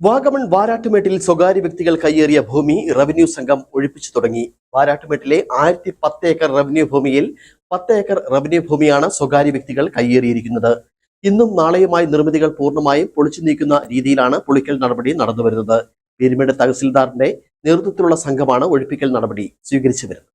വാഗമൺ വാരാട്ടുമേട്ടിൽ സ്വകാര്യ വ്യക്തികൾ കയ്യേറിയ ഭൂമി റവന്യൂ സംഘം ഒഴിപ്പിച്ചു തുടങ്ങി. വാരാട്ടുമേട്ടിലെ 1010 ഏക്കർ റവന്യൂ ഭൂമിയിൽ 10 ഏക്കർ റവന്യൂ ഭൂമിയാണ് സ്വകാര്യ വ്യക്തികൾ കയ്യേറിയിരിക്കുന്നത്. ഇന്നും നാളെയുമായി നിർമ്മിതികൾ പൂർണ്ണമായും പൊളിച്ചു നീക്കുന്ന രീതിയിലാണ് പൊളിക്കൽ നടപടി നടന്നുവരുന്നത്. പീരുമേട് തഹസിൽദാറിന്റെ നേതൃത്വത്തിലുള്ള സംഘമാണ് ഒഴിപ്പിക്കൽ നടപടി സ്വീകരിച്ചു വരുന്നത്.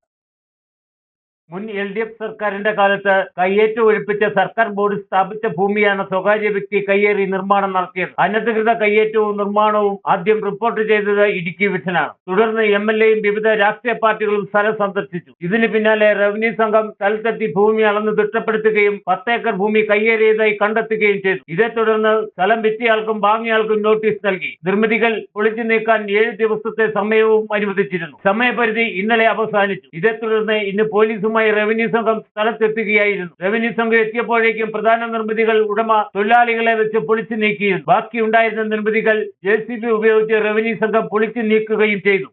മുൻ LDF സർക്കാരിന്റെ കാലത്ത് കയ്യേറ്റം ഒഴിപ്പിച്ച സർക്കാർ ബോർഡ് സ്ഥാപിച്ച ഭൂമിയാണ് സ്വകാര്യ വ്യക്തി കയ്യേറി നിർമ്മാണം നടത്തിയത്. അനധികൃത കയ്യേറ്റവും നിർമ്മാണവും ആദ്യം റിപ്പോർട്ട് ചെയ്തത് ഇടുക്കി വിഷനാണ്. തുടർന്ന് MLAയും വിവിധ രാഷ്ട്രീയ പാർട്ടികളും സ്ഥലം സന്ദർശിച്ചു. ഇതിന് പിന്നാലെ റവന്യൂ സംഘം സ്ഥലത്തെത്തി ഭൂമി അളന്ന് തിട്ടപ്പെടുത്തുകയും 10 ഏക്കർ ഭൂമി കയ്യേറിയതായി കണ്ടെത്തുകയും ചെയ്തു. ഇതേ തുടർന്ന് സ്ഥലം വിറ്റയാൾക്കും വാങ്ങിയയാൾക്കും നോട്ടീസ് നൽകി. നിർമ്മിതികൾ പൊളിച്ചു നീക്കാൻ 7 ദിവസത്തെ സമയവും അനുവദിച്ചിരുന്നു. സമയപരിധി ഇന്നലെ അവസാനിച്ചു. ഇതേ തുടർന്ന് ഇന്ന് പോലീസുമായി റവന്യൂ സംഘം സ്ഥലത്തെത്തുകയായിരുന്നു. റവന്യൂ സംഘം എത്തിയപ്പോഴേക്കും പ്രധാന നിർമ്മിതികൾ ഉടമ തൊഴിലാളികളെ വെച്ച് പൊളിച്ചു നീക്കിയിരുന്നു. ബാക്കിയുണ്ടായിരുന്ന നിർമ്മിതികൾ JCB ഉപയോഗിച്ച് റവന്യൂ സംഘം പൊളിച്ചു നീക്കുകയും ചെയ്തു.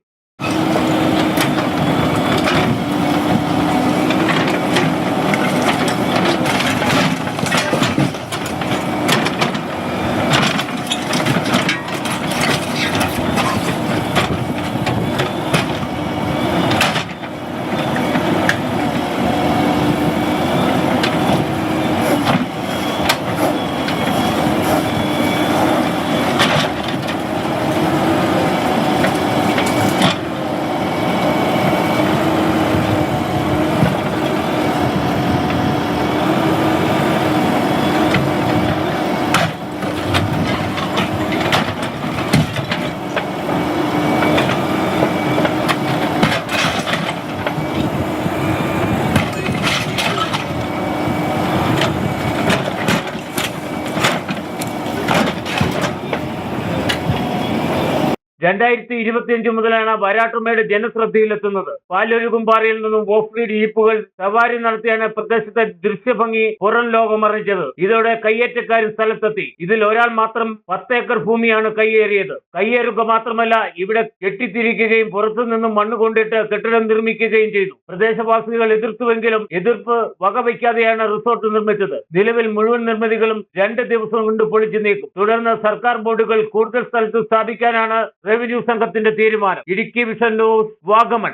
രണ്ടായിരത്തി 2025 മുതലാണ് വാരാട്ടുമേട് ജനശ്രദ്ധയിലെത്തുന്നത്. പാലൊഴുകുംപാറയിൽ നിന്നും ഓഫ് റോഡ് ജീപ്പുകൾ സവാരി നടത്തിയാണ് പ്രദേശത്തെ ദൃശ്യഭംഗി പുറം ലോകം അറിയിച്ചത്. ഇതോടെ കയ്യേറ്റക്കാരും സ്ഥലത്തെത്തി. ഇതിൽ ഒരാൾ മാത്രം 10 ഏക്കർ ഭൂമിയാണ് കയ്യേറിയത്. കയ്യേറുക മാത്രമല്ല, ഇവിടെ കെട്ടിത്തിരിക്കുകയും പുറത്തുനിന്നും മണ്ണ് കൊണ്ടിട്ട് കെട്ടിടം നിർമ്മിക്കുകയും ചെയ്തു. പ്രദേശവാസികൾ എതിർത്തുവെങ്കിലും എതിർപ്പ് വകവയ്ക്കാതെയാണ് റിസോർട്ട് നിർമ്മിച്ചത്. നിലവിൽ മുഴുവൻ നിർമ്മിതികളും 2 ദിവസം കൊണ്ട് പൊളിച്ചു നീക്കും. തുടർന്ന് സർക്കാർ ബോർഡുകൾ കൂടുതൽ സ്ഥലത്ത് സ്ഥാപിക്കാനാണ് റവന്യൂ സംഘത്തിന്റെ തീരുമാനം. Idukki vision news, Vagamon.